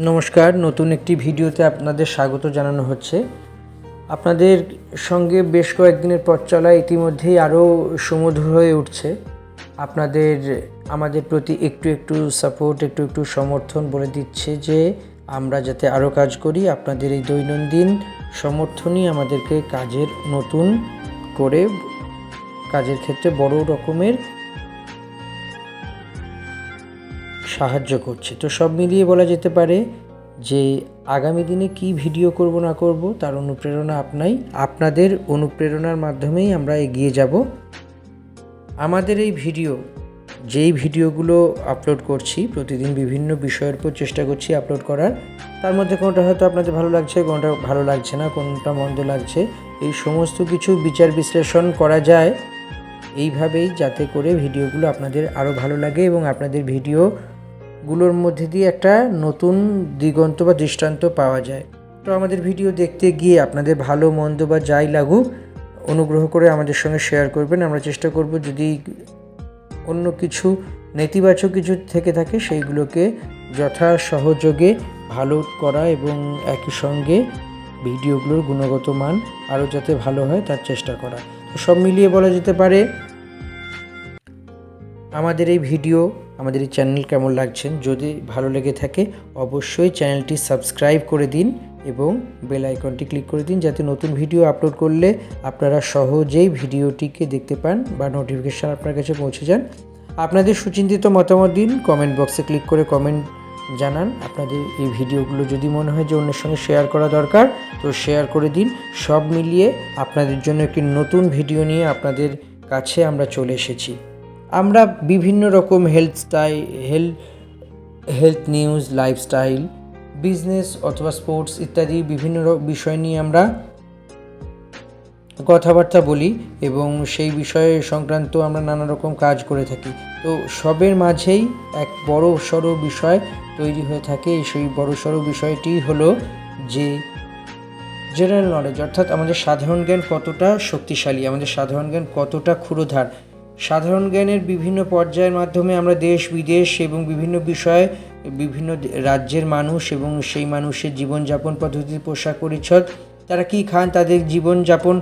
নমস্কার, নতুন একটি ভিডিওতে আপনাদের স্বাগত জানানো হচ্ছে। আপনাদের সঙ্গে বেশ কয়েকদিনের পথ চলা ইতিমধ্যেই আরও সুমধুর হয়ে উঠছে। আপনাদের আমাদের প্রতি একটু সাপোর্ট, একটু সমর্থন বলে দিচ্ছে যে আমরা যাতে আরও কাজ করি। আপনাদের এই দৈনন্দিন সমর্থনই আমাদেরকে কাজের নতুন করে কাজের ক্ষেত্রে বড় রকমের সাহায্য করছে। তো সব মিলিয়ে বলা যেতে পারে যে আগামী দিনে কি ভিডিও করব না করব তার অনুপ্রেরণা আপনাদের অনুপ্রেরণার মাধ্যমেই আমরা এগিয়ে যাব। আমাদের এই যেই ভিডিওগুলো আপলোড করছি প্রতিদিন বিভিন্ন বিষয়ের উপর চেষ্টা করছি আপলোড করার। তার মধ্যে কোনটা হয়তো আপনাদের ভালো লাগছে, কোনটা ভালো লাগছে না, কোনটা মন্দ লাগছে, এই সমস্ত কিছু বিচার বিশ্লেষণ করা যায় এইভাবেই, যাতে করে ভিডিওগুলো আপনাদের আরও ভালো লাগে এবং আপনাদের ভিডিওগুলোর মধ্যে দিয়ে একটা নতুন দিগন্ত বা দৃষ্টান্ত পাওয়া যায়। তো আমাদের ভিডিও দেখতে গিয়ে আপনাদের ভালো মন্দ বা যাই লাগুক অনুগ্রহ করে আমাদের সঙ্গে শেয়ার করবেন। আমরা চেষ্টা করব যদি অন্য কিছু নেতিবাচক কিছু থেকে থাকে সেইগুলোকে যথা সহযোগে ভালো করা এবং একই সঙ্গে ভিডিওগুলোর গুণগত মান আরও যাতে ভালো হয় তার চেষ্টা করা। তো সব মিলিয়ে বলা যেতে পারে আমাদের এই আমাদের এই চ্যানেল কেমন লাগছেন, যদি ভালো লেগে থাকে অবশ্যই চ্যানেলটি সাবস্ক্রাইব করে দিন এবং বেল আইকনটি ক্লিক করে দিন, যাতে নতুন ভিডিও আপলোড করলে আপনারা সহজেই ভিডিওটিকে দেখতে পান বা নোটিফিকেশান আপনার কাছে পৌঁছে যান। আপনাদের সুচিন্তিত মতামত দিন, কমেন্ট বক্সে ক্লিক করে কমেন্ট জানান। আপনাদের এই ভিডিওগুলো যদি মনে হয় যে অন্যের সঙ্গে শেয়ার করা দরকার তো শেয়ার করে দিন। সব মিলিয়ে আপনাদের জন্য একটি নতুন ভিডিও নিয়ে আপনাদের কাছে আমরা চলে এসেছি। আমরা বিভিন্ন রকম হেলথ নিউজ, লাইফস্টাইল, বিজনেস অথবা স্পোর্টস ইত্যাদি বিভিন্ন বিষয় নিয়ে আমরা কথাবার্তা বলি এবং সেই বিষয়ে সংক্রান্ত আমরা নানা রকম কাজ করে থাকি। তো সবের মাঝেই এক বড়সড় বিষয় তৈরি হয়ে থাকে। সেই বড়সড় বিষয়টি হলো যে জেনারেল নলেজ, অর্থাৎ আমাদের সাধারণ জ্ঞান কতটা শক্তিশালী, আমাদের সাধারণ জ্ঞান কতটা ক্ষুরোধার। সাধারণ জ্ঞানের বিভিন্ন পর্যায়ের মাধ্যমে আমরা দেশ বিদেশ এবং বিভিন্ন বিষয়ে বিভিন্ন রাজ্যের মানুষ এবং সেই মানুষের জীবনযাপন পদ্ধতি, পোশাক পরিচ্ছদ, তারা কী খান, তাদের জীবনযাপন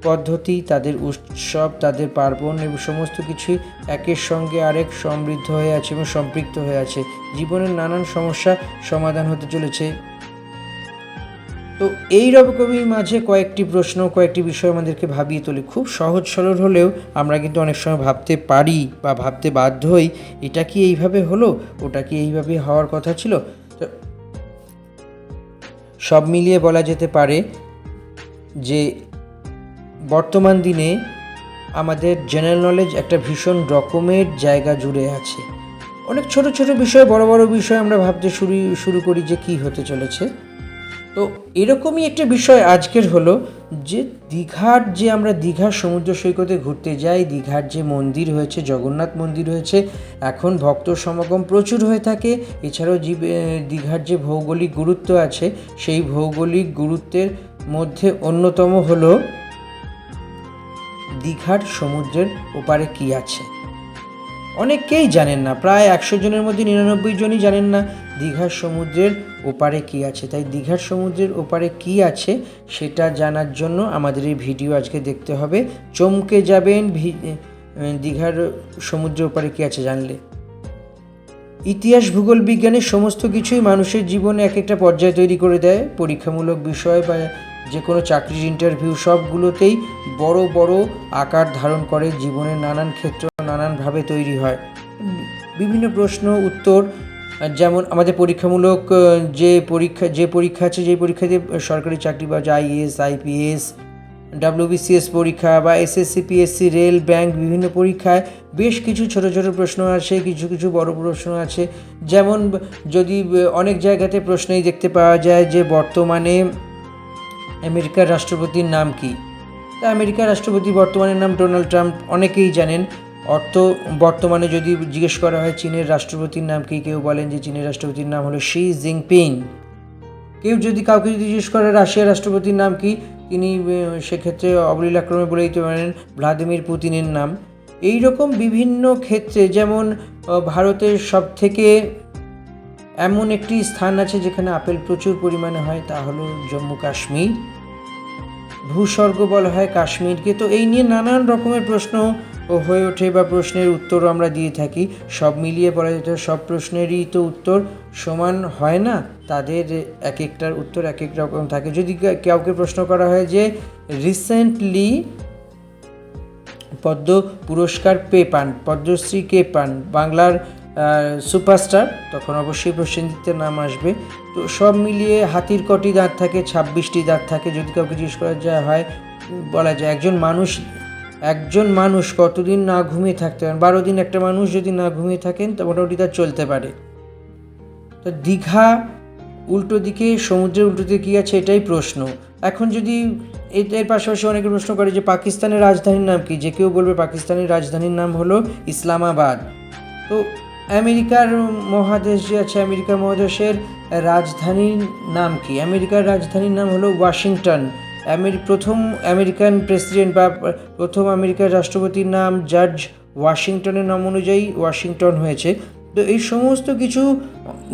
পদ্ধতি, তাদের উৎসব, তাদের পার্বণ এবং সমস্ত কিছুই একের সঙ্গে আরেক সমৃদ্ধ হয়ে আছে এবং সম্পৃক্ত হয়ে আছে। জীবনের নানান সমস্যা সমাধান হতে চলেছে। তো এই রকমই মাঝে কয়েকটি বিষয় আমাদেরকে ভাবিয়ে তোলে। খুব সহজ সরল হলেও আমরা কিন্তু অনেক সময় ভাবতে পারি বা ভাবতে বাধ্য হই, এটা কি এইভাবে হলো, ওটা কি এইভাবে হওয়ার কথা ছিল। তো সব মিলিয়ে বলা যেতে পারে যে বর্তমান দিনে আমাদের জেনারেল নলেজ একটা ভীষণ রকমের জায়গা জুড়ে আছে। অনেক ছোট বিষয়, বড় বিষয় আমরা ভাবতে শুরু করি যে কি হতে চলেছে। তো এরকমই একটা বিষয় আজকের হলো যে আমরা দীঘার সমুদ্র সৈকতে ঘুরতে যাই। দীঘার যে মন্দির হয়েছে, জগন্নাথ মন্দির হয়েছে, এখন ভক্ত সমাগম প্রচুর হয়ে থাকে। এছাড়াও দীঘার যে ভৌগোলিক গুরুত্ব আছে, সেই ভৌগোলিক গুরুত্বের মধ্যে অন্যতম হলো দীঘার সমুদ্রের ওপারে কি আছে। অনেকেই জানেন না, প্রায় 100 জনের মধ্যে 99 জনই জানেন না দীঘার সমুদ্রের ওপারে কি আছে। তাই দীঘার সমুদ্রের ওপারে কি আছে সেটা জানার জন্য আমাদের এই ভিডিও আজকে দেখতে হবে। চমকে যাবেন দীঘার সমুদ্রের ওপারে কি আছে জানলে। ইতিহাস, ভূগোল, বিজ্ঞানের সমস্ত কিছুই মানুষের জীবনে এক একটা পর্যায় তৈরি করে দেয়। পরীক্ষামূলক বিষয় বা যে কোনো চাকরির ইন্টারভিউ সবগুলোতেই বড় আকার ধারণ করে। জীবনের নানান ক্ষেত্র নানানভাবে তৈরি হয়। বিভিন্ন প্রশ্ন উত্তর, যেমন আমাদের পরীক্ষামূলক যে পরীক্ষা আছে, যে পরীক্ষা দিয়ে সরকারি চাকরি বা IAS, IPS, WBCS পরীক্ষা বা SSC, PSC, রেল, ব্যাংক, বিভিন্ন পরীক্ষায় বেশ কিছু ছোট প্রশ্ন আছে, কিছু বড় প্রশ্ন আছে। যেমন যদি অনেক জায়গাতে প্রশ্নেই দেখতে পাওয়া যায় যে বর্তমানে আমেরিকার রাষ্ট্রপতির নাম কি। তা আমেরিকার রাষ্ট্রপতি বর্তমানের নাম ডোনাল্ড ট্রাম্প, অনেকেই জানেন। বর্তমানে যদি জিজ্ঞেস করা হয় চীনের রাষ্ট্রপতির নাম কি, কেউ বলেন যে চীনের রাষ্ট্রপতির নাম হলো শি জিনপিং। কাউকে যদি জিজ্ঞেস করে রাশিয়ার রাষ্ট্রপতির নাম কি, তিনি সেক্ষেত্রে অবলীলাক্রমে বলে দিতে পারেন ভ্লাদিমির পুতিনের নাম। এই রকম বিভিন্ন ক্ষেত্রে, যেমন ভারতের সবথেকে এমন একটি স্থান আছে যেখানে আপেল প্রচুর পরিমাণে হয়, তা হলো জম্মু কাশ্মীর। ভূস্বর্গ বলা হয় কাশ্মীরকে। তো এই নিয়ে নানান রকমের প্রশ্ন হয়ে ওঠে বা প্রশ্নের উত্তরও আমরা দিয়ে থাকি। সব মিলিয়ে বলা যেত সব প্রশ্নেরই তো উত্তর সমান হয় না, তাদের এক একটার উত্তর এক এক রকম থাকে। যদি কাউকে প্রশ্ন করা হয় যে রিসেন্টলি পদ্ম পুরস্কার পদ্মশ্রী কে পান বাংলার সুপারস্টার, তখন অবশ্যই প্রসেনজিতের নাম আসবে। তো সব মিলিয়ে হাতির কটি দাঁত থাকে, 26টি দাঁত থাকে। যদি কাউকে জিজ্ঞেস করা হয় বলা যায় একজন মানুষ কতদিন না ঘুমিয়ে থাকতে পারেন, 12 দিন একটা মানুষ যদি না ঘুমিয়ে থাকেন তো মোটামুটি তার চলতে পারে। তো দীঘা উল্টো দিকে, সমুদ্রের উল্টো দিকে কী আছে, এটাই প্রশ্ন। এখন যদি এর পাশাপাশি অনেকে প্রশ্ন করে যে পাকিস্তানের রাজধানীর নাম কি, যে কেউ বলবে পাকিস্তানের রাজধানীর নাম হলো ইসলামাবাদ। তো আমেরিকার মহাদেশ যে আছে, আমেরিকা মহাদেশের রাজধানীর নাম কি? আমেরিকার রাজধানীর নাম হলো ওয়াশিংটন। প্রথম আমেরিকান প্রেসিডেন্ট বা প্রথম আমেরিকার রাষ্ট্রপতির নাম জর্জ ওয়াশিংটনের নাম অনুযায়ী ওয়াশিংটন হয়েছে। তো এই সমস্ত কিছু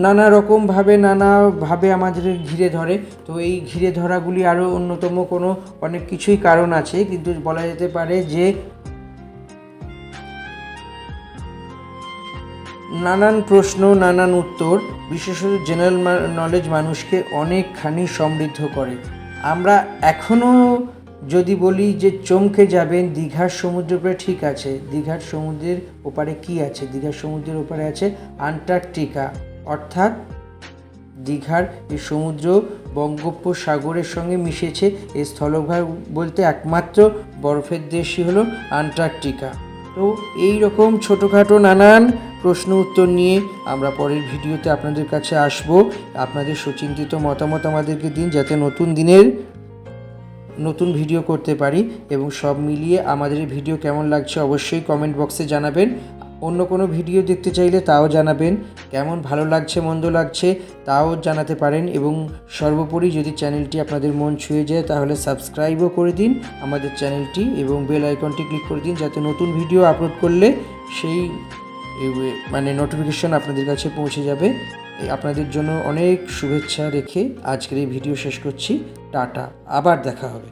নানা রকমভাবে নানাভাবে আমাদের ঘিরে ধরে। তো এই ঘিরে ধরাগুলি আরও অন্যতম অনেক কিছুই কারণ আছে, কিন্তু বলা যেতে পারে যে নানান প্রশ্ন, নানান উত্তর, বিশেষত জেনারেল নলেজ মানুষকে অনেকখানি সমৃদ্ধ করে। আমরা এখনও যদি বলি যে চমকে যাবেন দীঘার সমুদ্রের উপরে, ঠিক আছে, দীঘার সমুদ্রের ওপারে কি আছে? দীঘার সমুদ্রের ওপারে আছে আন্টার্কটিকা, অর্থাৎ দীঘার এই সমুদ্র বঙ্গোপসাগরের সঙ্গে মিশেছে। এই স্থলভাগ বলতে একমাত্র বরফের দেশই হলো আন্টার্কটিকা। তো এই রকম ছোটোখাটো নানান প্রশ্ন উত্তর নিয়ে আমরা পরের ভিডিওতে আপনাদের কাছে আসব। আপনাদের সুচিন্তিত মতামত আমাদেরকে দিন, যাতে নতুন ভিডিও করতে পারি। এবং সব মিলিয়ে আমাদের এই ভিডিও কেমন লাগছে অবশ্যই কমেন্ট বক্সে জানাবেন। অন্য কোনো ভিডিও দেখতে চাইলে তাও জানাবেন। কেমন ভালো লাগছে মন্দ লাগছে তাও জানাতে পারেন। এবং সর্বোপরি যদি চ্যানেলটি আপনাদের মন ছুঁয়ে যায় তাহলে সাবস্ক্রাইবও করে দিন আমাদের চ্যানেলটি, এবং বেল আইকনটি ক্লিক করে দিন, যাতে নতুন ভিডিও আপলোড করলে সেই নোটিফিকেশন আপনাদের কাছে পৌঁছে যাবে। আপনাদের জন্য অনেক শুভেচ্ছা রেখে আজকের এই ভিডিও শেষ করছি। টাটা, আবার দেখা হবে।